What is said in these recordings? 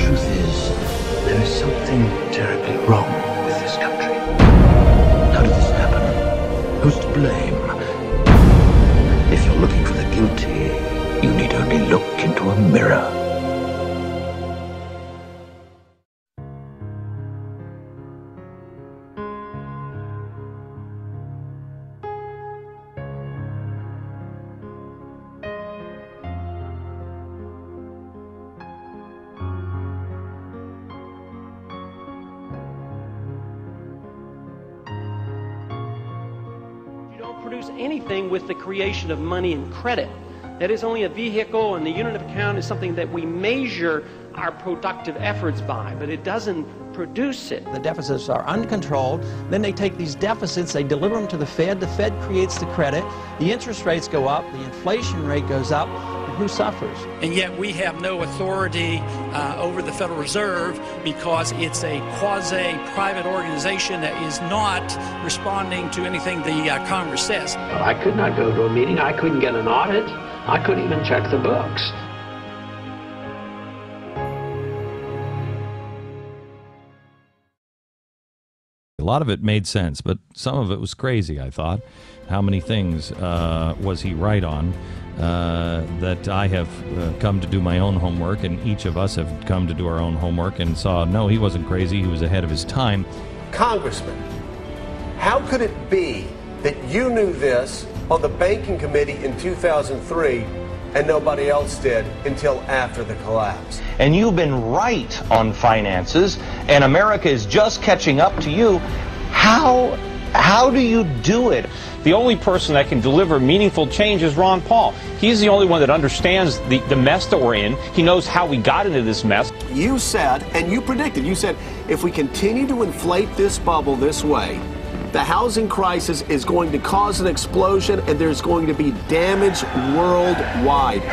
truth is, there is something terribly wrong with this country. How did this happen? Who's to blame? If you're looking for the guilty, you need only look into a mirror. Produce anything with the creation of money and credit. That is only a vehicle, and the unit of account is something that we measure our productive efforts by, but it doesn't produce it. The deficits are uncontrolled. Then they take these deficits, they deliver them to the Fed creates the credit, the interest rates go up, the inflation rate goes up, and who suffers? And yet we have no authority over the Federal Reserve because it's a quasi-private organization that is not responding to anything the Congress says. Well, I could not go to a meeting. I couldn't get an audit. I couldn't even check the books. A lot of it made sense, but some of it was crazy, I thought. How many things was he right on that I have come to do my own homework, and each of us have come to do our own homework and saw, no, he wasn't crazy, he was ahead of his time. Congressman, how could it be that you knew this on the banking committee in 2003 and nobody else did until after the collapse? And you've been right on finances, and America is just catching up to you. How do you do it? The only person that can deliver meaningful change is Ron Paul. He's the only one that understands the mess that we're in. He knows how we got into this mess. You said, and you predicted, you said, if we continue to inflate this bubble this way, the housing crisis is going to cause an explosion and there's going to be damage worldwide.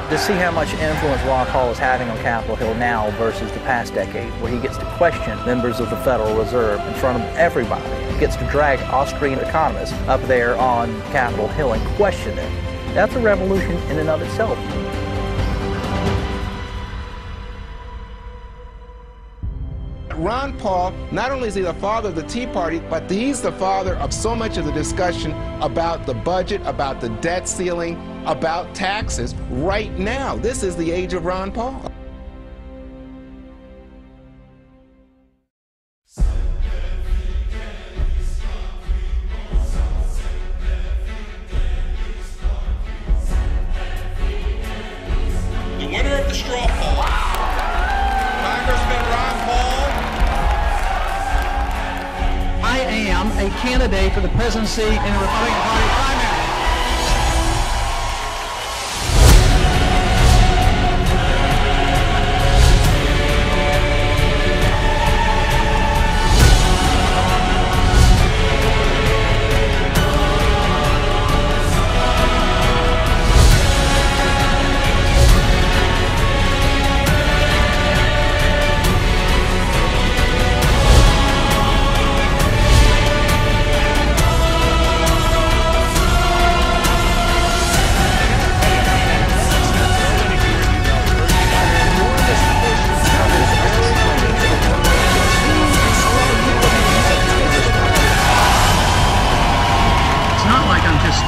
To see how much influence Ron Paul is having on Capitol Hill now versus the past decade, where he gets to question members of the Federal Reserve in front of everybody. He gets to drag Austrian economists up there on Capitol Hill and question them. That's a revolution in and of itself. Ron Paul, not only is he the father of the Tea Party, but he's the father of so much of the discussion about the budget, about the debt ceiling, about taxes right now. This is the age of Ron Paul. The winner of the straw poll, Congressman Ron Paul. I am a candidate for the presidency in the Republican Party primary.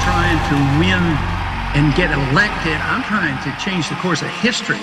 Trying to win and get elected. I'm trying to change the course of history.